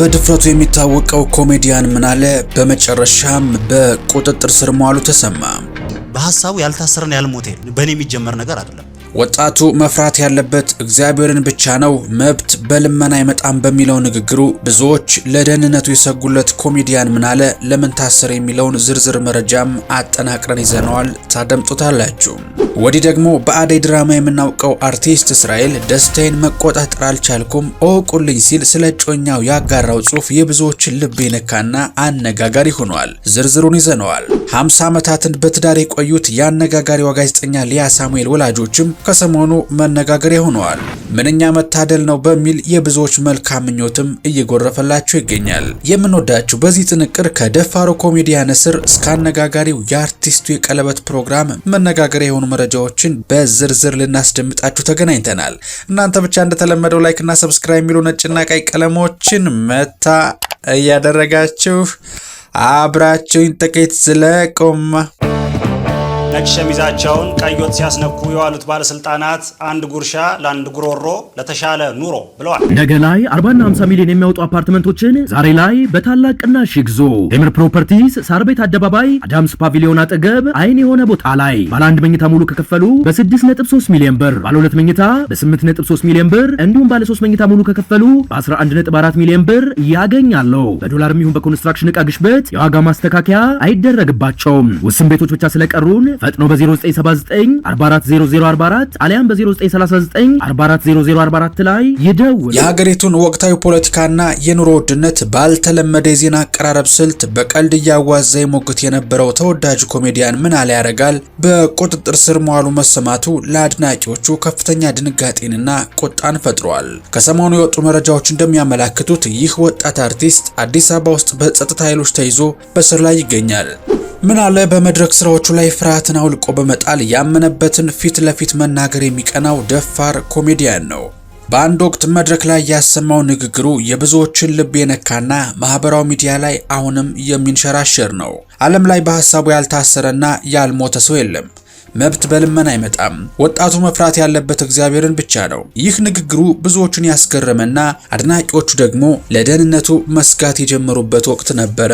በድፍረቱ የሚታወቀው ኮሜዲያን ምናለ በመጨረሻም በቁጥጥር ስር መዋሉ ተሰማ። በሐሳቡ ያልታሰረን ያልሞተ በእኔ የሚጀመር ነገር አይደለም። ወጣቱ መፍራት ያለበት እግዚአብሔርን ብቻ ነው፣ መብት በልመና አይመጣም በሚለው ንግግሩ ብዙዎች ለደህንነቱ የሰጉለት ኮሜዲያን ምናለ ለምን ታሰረ የሚለውን ዝርዝር መረጃም አጠናቅረን ይዘነዋል፣ ታደምጡታላችሁ። ወዲህ ደግሞ በአደይ ድራማ የምናውቀው አርቲስት እስራኤል ደስታዬን መቆጣጠር አልቻልኩም እወቁልኝ ሲል ስለ እጮኛው ያጋራው ጽሑፍ የብዙዎችን ልብ የነካና አነጋጋሪ ሆኗል። ዝርዝሩን ይዘነዋል። 50 ዓመታትን በትዳር የቆዩት የአነጋጋሪዋ ጋዜጠኛ ሊያ ሳሙኤል ወላጆችም ከሰሞኑ መነጋገሪያ ሆነዋል። ምንኛ መታደል ነው በሚል የብዙዎች መልካም ምኞትም እየጎረፈላቸው ይገኛል። የምንወዳችሁ በዚህ ጥንቅር ከደፋሩ ኮሜዲያን እስር እስከ አነጋጋሪው የአርቲስቱ የቀለበት ፕሮግራም መነጋገሪያ የሆኑ መረጃዎችን በዝርዝር ልናስደምጣችሁ ተገናኝተናል። እናንተ ብቻ እንደተለመደው ላይክ እና ሰብስክራይብ የሚሉ ነጭና ቀይ ቀለሞችን መታ እያደረጋችሁ አብራችሁኝ ጥቂት ዝለቁማ። ነጭ ሸሚዛቸውን ቀይ ወጥ ሲያስነኩ የዋሉት ባለስልጣናት አንድ ጉርሻ ለአንድ ጉሮሮ ለተሻለ ኑሮ ብለዋል። ነገ ላይ 40 እና 50 ሚሊዮን የሚያወጡ አፓርትመንቶችን ዛሬ ላይ በታላቅ ቅናሽ ይግዙ። ቴምር ፕሮፐርቲስ ሳር ቤት አደባባይ አዳምስ ፓቪሊዮን አጠገብ አይን የሆነ ቦታ ላይ ባለ 1 መኝታ ሙሉ ከከፈሉ በ6.3 ሚሊዮን ብር፣ ባለ 2 መኝታ በ8.3 ሚሊዮን ብር እንዲሁም ባለ 3 መኝታ ሙሉ ከከፈሉ በ11.4 ሚሊዮን ብር ያገኛሉ። በዶላር የሚሆን በኮንስትራክሽን ዕቃ ግሽበት የዋጋ ማስተካከያ አይደረግባቸውም። ውስን ቤቶች ብቻ ስለቀሩን ፈጥኖ በ0979 440044 አሊያም በ0939 440044 ላይ ይደውሉ። የሀገሪቱን ወቅታዊ ፖለቲካና የኑሮ ውድነት ባልተለመደ የዜና አቀራረብ ስልት በቀልድ እያዋዛ ይሞግት የነበረው ተወዳጅ ኮሜዲያን ምናለ ያረጋል በቁጥጥር ስር መዋሉ መሰማቱ ለአድናቂዎቹ ከፍተኛ ድንጋጤንና ቁጣን ፈጥሯል። ከሰሞኑ የወጡ መረጃዎች እንደሚያመላክቱት ይህ ወጣት አርቲስት አዲስ አበባ ውስጥ በጸጥታ ኃይሎች ተይዞ በስር ላይ ይገኛል። ምናለ በመድረክ ስራዎቹ ላይ ፍርሃትን አውልቆ በመጣል ያመነበትን ፊት ለፊት መናገር የሚቀናው ደፋር ኮሜዲያን ነው። በአንድ ወቅት መድረክ ላይ ያሰማው ንግግሩ የብዙዎችን ልብ የነካና ማህበራዊ ሚዲያ ላይ አሁንም የሚንሸራሸር ነው። ዓለም ላይ በሐሳቡ ያልታሰረና ያልሞተ ሰው የለም። መብት በልመና አይመጣም። ወጣቱ መፍራት ያለበት እግዚአብሔርን ብቻ ነው። ይህ ንግግሩ ብዙዎችን ያስገረመና አድናቂዎቹ ደግሞ ለደህንነቱ መስጋት የጀመሩበት ወቅት ነበረ።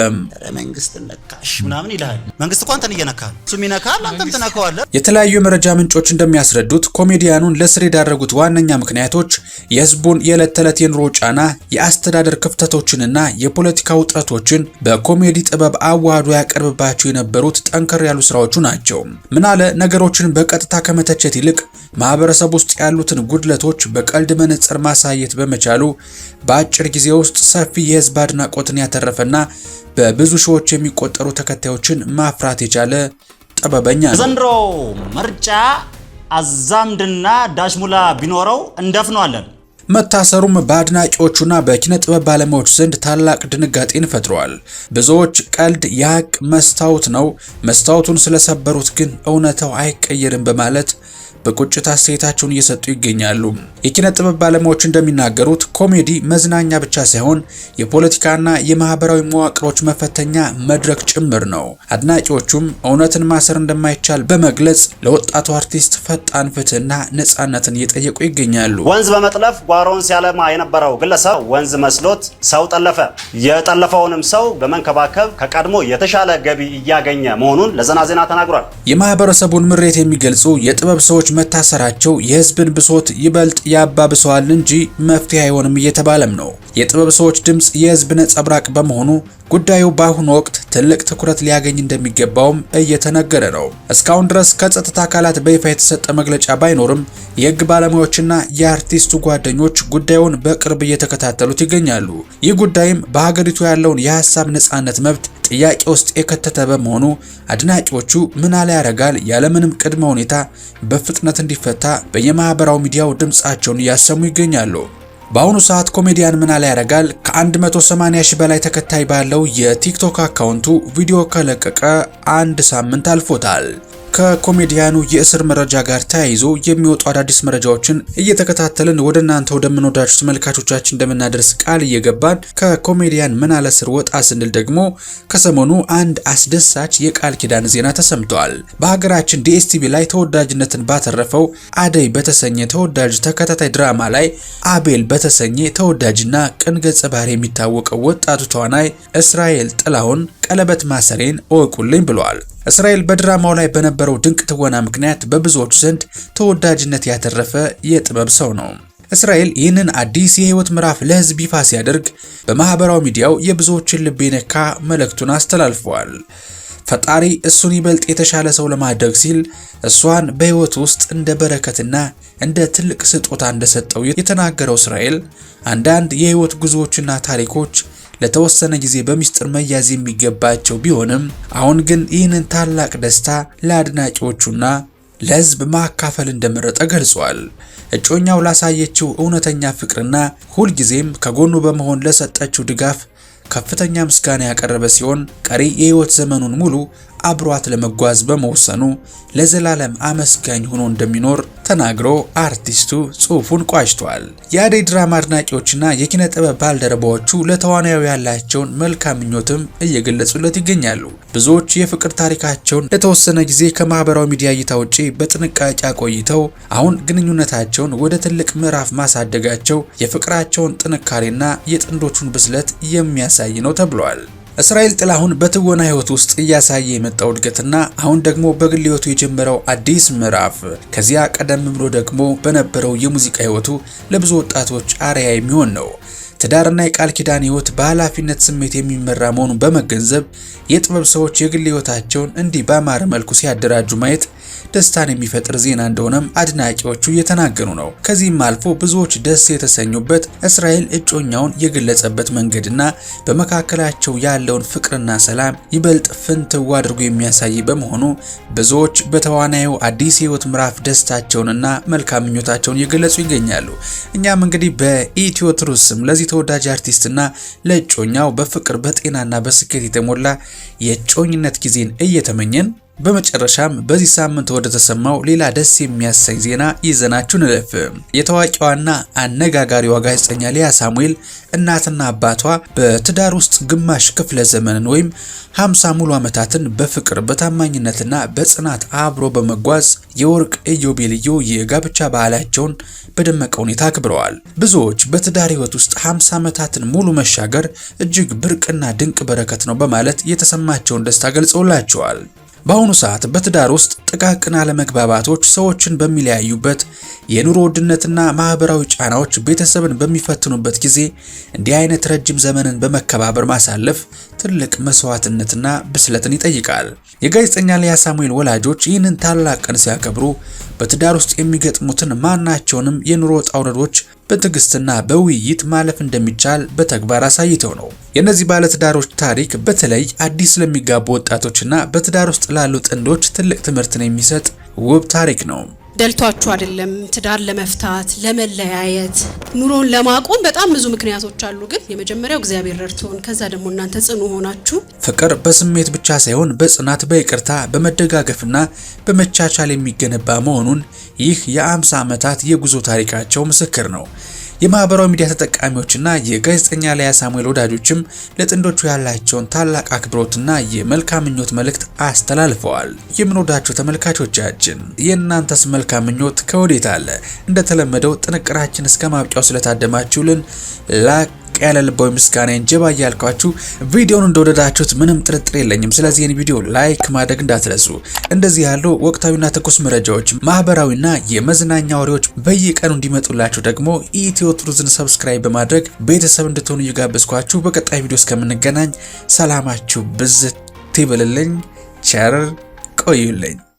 መንግስት ነካሽ ምናምን ይላል። መንግስት እኮ አንተን እየነካ ነው። እሱም ይነካል፣ አንተም ትነካዋለህ። የተለያዩ የመረጃ ምንጮች እንደሚያስረዱት ኮሜዲያኑን ለስር የዳረጉት ዋነኛ ምክንያቶች የህዝቡን የዕለት ተዕለት የኑሮ ጫና፣ የአስተዳደር ክፍተቶችንና የፖለቲካ ውጥረቶችን በኮሜዲ ጥበብ አዋህዶ ያቀርብባቸው የነበሩት ጠንከር ያሉ ስራዎቹ ናቸው። ምናለ ነገሮችን በቀጥታ ከመተቸት ይልቅ ማህበረሰብ ውስጥ ያሉትን ጉድለቶች በቀልድ መነጽር ማሳየት በመቻሉ በአጭር ጊዜ ውስጥ ሰፊ የህዝብ አድናቆትን ያተረፈና በብዙ ሺዎች የሚቆጠሩ ተከታዮችን ማፍራት የቻለ ጥበበኛ ነው። ዘንድሮ ምርጫ አዛምድና ዳሽሙላ ቢኖረው እንደፍነዋለን። መታሰሩም በአድናቂዎቹና በኪነ ጥበብ ባለሙያዎች ዘንድ ታላቅ ድንጋጤን ፈጥሯል። ብዙዎች ቀልድ የሀቅ መስታወት ነው፣ መስታወቱን ስለሰበሩት ግን እውነታው አይቀየርም በማለት በቁጭት አስተያየታቸውን እየሰጡ ይገኛሉ። የኪነ ጥበብ ባለሙያዎች እንደሚናገሩት ኮሜዲ መዝናኛ ብቻ ሳይሆን የፖለቲካና የማህበራዊ መዋቅሮች መፈተኛ መድረክ ጭምር ነው። አድናቂዎቹም እውነትን ማሰር እንደማይቻል በመግለጽ ለወጣቱ አርቲስት ፈጣን ፍትህና ነፃነትን እየጠየቁ ይገኛሉ። ወንዝ በመጥለፍ ጓሮን ሲያለማ የነበረው ግለሰብ ወንዝ መስሎት ሰው ጠለፈ። የጠለፈውንም ሰው በመንከባከብ ከቀድሞ የተሻለ ገቢ እያገኘ መሆኑን ለዘና ዜና ተናግሯል። የማህበረሰቡን ምሬት የሚገልጹ የጥበብ ሰዎች መታሰራቸው የህዝብን ብሶት ይበልጥ ያባብሰዋል እንጂ መፍትሄ አይሆንም እየተባለም ነው። የጥበብ ሰዎች ድምጽ የህዝብ ነጸብራቅ በመሆኑ ጉዳዩ በአሁኑ ወቅት ትልቅ ትኩረት ሊያገኝ እንደሚገባውም እየተነገረ ነው። እስካሁን ድረስ ከጸጥታ አካላት በይፋ የተሰጠ መግለጫ ባይኖርም የህግ ባለሙያዎችና የአርቲስቱ ጓደኞች ጉዳዩን በቅርብ እየተከታተሉት ይገኛሉ። ይህ ጉዳይም በሀገሪቱ ያለውን የሀሳብ ነጻነት መብት ጥያቄ ውስጥ የከተተ በመሆኑ አድናቂዎቹ ምናለ ያረጋል ያለምንም ቅድመ ሁኔታ በፍጥነት እንዲፈታ በየማህበራዊ ሚዲያው ድምጻቸውን እያሰሙ ይገኛሉ። በአሁኑ ሰዓት ኮሜዲያን ምናለ ያረጋል ከ180 ሺህ በላይ ተከታይ ባለው የቲክቶክ አካውንቱ ቪዲዮ ከለቀቀ አንድ ሳምንት አልፎታል። ከኮሜዲያኑ የእስር መረጃ ጋር ተያይዞ የሚወጡ አዳዲስ መረጃዎችን እየተከታተልን ወደ እናንተ ወደምንወዳችሁ ተመልካቾቻችን እንደምናደርስ ቃል እየገባን ከኮሜዲያን ምናለ እስር ወጣ ስንል ደግሞ ከሰሞኑ አንድ አስደሳች የቃል ኪዳን ዜና ተሰምቷል። በሀገራችን ዲኤስቲቪ ላይ ተወዳጅነትን ባተረፈው አደይ በተሰኘ ተወዳጅ ተከታታይ ድራማ ላይ አቤል በተሰኘ ተወዳጅና ቅን ገጸ ባህሪ የሚታወቀው ወጣቱ ተዋናይ እስራኤል ጥላሁን ቀለበት ማሰሬን እወቁልኝ ብሏል። እስራኤል በድራማው ላይ በነበረው ድንቅ ትወና ምክንያት በብዙዎች ዘንድ ተወዳጅነት ያተረፈ የጥበብ ሰው ነው። እስራኤል ይህንን አዲስ የህይወት ምዕራፍ ለህዝብ ይፋ ሲያደርግ በማህበራዊ ሚዲያው የብዙዎችን ልብ የነካ መልእክቱን አስተላልፈዋል። ፈጣሪ እሱን ይበልጥ የተሻለ ሰው ለማድረግ ሲል እሷን በህይወት ውስጥ እንደ በረከትና እንደ ትልቅ ስጦታ እንደሰጠው የተናገረው እስራኤል አንዳንድ የህይወት ጉዞዎችና ታሪኮች ለተወሰነ ጊዜ በሚስጥር መያዝ የሚገባቸው ቢሆንም አሁን ግን ይህንን ታላቅ ደስታ ለአድናቂዎቹና ለህዝብ ማካፈል እንደመረጠ ገልጿል። እጮኛው ላሳየችው እውነተኛ ፍቅርና ሁልጊዜም ከጎኑ በመሆን ለሰጠችው ድጋፍ ከፍተኛ ምስጋና ያቀረበ ሲሆን ቀሪ የህይወት ዘመኑን ሙሉ አብሯት ለመጓዝ በመወሰኑ ለዘላለም አመስጋኝ ሆኖ እንደሚኖር ተናግሮ አርቲስቱ ጽሑፉን ቋጭቷል። የአደይ ድራማ አድናቂዎችና የኪነ ጥበብ ባልደረባዎቹ ለተዋናዩ ያላቸውን መልካም ምኞትም እየገለጹለት ይገኛሉ። ብዙዎች የፍቅር ታሪካቸውን ለተወሰነ ጊዜ ከማህበራዊ ሚዲያ እይታ ውጪ በጥንቃቄ ቆይተው አሁን ግንኙነታቸውን ወደ ትልቅ ምዕራፍ ማሳደጋቸው የፍቅራቸውን ጥንካሬና የጥንዶቹን ብስለት የሚያሳይ ነው ተብሏል። እስራኤል ጥላሁን በትወና ህይወት ውስጥ እያሳየ የመጣው እድገትና አሁን ደግሞ በግል ህይወቱ የጀመረው አዲስ ምዕራፍ ከዚያ ቀደም ብሎ ደግሞ በነበረው የሙዚቃ ህይወቱ ለብዙ ወጣቶች አርአያ የሚሆን ነው። ትዳርና የቃል ኪዳን ህይወት በኃላፊነት ስሜት የሚመራ መሆኑን በመገንዘብ የጥበብ ሰዎች የግል ህይወታቸውን እንዲህ በአማረ መልኩ ሲያደራጁ ማየት ደስታን የሚፈጥር ዜና እንደሆነም አድናቂዎቹ እየተናገሩ ነው። ከዚህም አልፎ ብዙዎች ደስ የተሰኙበት እስራኤል እጮኛውን የገለጸበት መንገድና በመካከላቸው ያለውን ፍቅርና ሰላም ይበልጥ ፍንትው አድርጎ የሚያሳይ በመሆኑ ብዙዎች በተዋናዩ አዲስ ህይወት ምዕራፍ ደስታቸውንና መልካም ምኞታቸውን እየገለጹ ይገኛሉ። እኛም እንግዲህ በኢትዮ ትሩዝ ስም ለዚህ ተወዳጅ አርቲስትና ለእጮኛው በፍቅር በጤናና በስኬት የተሞላ የእጮኝነት ጊዜን እየተመኘን በመጨረሻም በዚህ ሳምንት ወደ ተሰማው ሌላ ደስ የሚያሰኝ ዜና ይዘናችሁ እንለፍ። የታዋቂዋና አነጋጋሪዋ ጋዜጠኛ ሊያ ሳሙኤል እናትና አባቷ በትዳር ውስጥ ግማሽ ክፍለ ዘመንን ወይም 50 ሙሉ ዓመታትን በፍቅር በታማኝነትና በጽናት አብሮ በመጓዝ የወርቅ ኢዮቤልዩ የጋብቻ ባህላቸውን በደመቀ ሁኔታ አክብረዋል። ብዙዎች በትዳር ህይወት ውስጥ 50 ዓመታትን ሙሉ መሻገር እጅግ ብርቅና ድንቅ በረከት ነው በማለት የተሰማቸውን ደስታ ገልጸውላቸዋል። በአሁኑ ሰዓት በትዳር ውስጥ ጥቃቅን አለመግባባቶች ሰዎችን በሚለያዩበት የኑሮ ውድነትና ማህበራዊ ጫናዎች ቤተሰብን በሚፈትኑበት ጊዜ እንዲህ አይነት ረጅም ዘመንን በመከባበር ማሳለፍ ትልቅ መስዋዕትነትና ብስለትን ይጠይቃል። የጋዜጠኛ ሊያ ሳሙኤል ወላጆች ይህንን ታላቅ ቀን ሲያከብሩ በትዳር ውስጥ የሚገጥሙትን ማናቸውንም የኑሮ ውጣ ውረዶች በትዕግስትና በውይይት ማለፍ እንደሚቻል በተግባር አሳይተው ነው። የእነዚህ ባለትዳሮች ታሪክ በተለይ አዲስ ለሚጋቡ ወጣቶችና በትዳር ውስጥ ላሉ ጥንዶች ትልቅ ትምህርትን የሚሰጥ ውብ ታሪክ ነው። ደልቷችሁ አይደለም ትዳር ለመፍታት ለመለያየት ኑሮን ለማቆም በጣም ብዙ ምክንያቶች አሉ። ግን የመጀመሪያው እግዚአብሔር ረድቶን ከዛ ደግሞ እናንተ ጽኑ ሆናችሁ ፍቅር በስሜት ብቻ ሳይሆን በጽናት በይቅርታ በመደጋገፍና በመቻቻል የሚገነባ መሆኑን ይህ የ50 ዓመታት የጉዞ ታሪካቸው ምስክር ነው። የማህበራዊ ሚዲያ ተጠቃሚዎችና የጋዜጠኛ ሊያ ሳሙኤል ወዳጆችም ለጥንዶቹ ያላቸውን ታላቅ አክብሮትና የመልካም ምኞት መልእክት አስተላልፈዋል። የምንወዳችሁ ተመልካቾቻችን የእናንተስ መልካም ምኞት ከወዴት አለ? እንደተለመደው ጥንቅራችን እስከ ማብቂያው ስለታደማችሁልን ላክ ያለ ልባዊ ምስጋናን ጀባ እያልኳችሁ ቪዲዮውን እንደወደዳችሁት ምንም ጥርጥር የለኝም። ስለዚህ ይህን ቪዲዮ ላይክ ማድረግ እንዳትረሱ። እንደዚህ ያሉ ወቅታዊና ትኩስ መረጃዎች፣ ማህበራዊና የመዝናኛ ወሬዎች በየቀኑ እንዲመጡላችሁ ደግሞ ኢትዮ ትሩዝን ሰብስክራይብ በማድረግ ቤተሰብ እንድትሆኑ እየጋበዝኳችሁ በቀጣይ ቪዲዮ እስከምንገናኝ ሰላማችሁ ብዝት ይበልልኝ። ቸር ቆዩልኝ።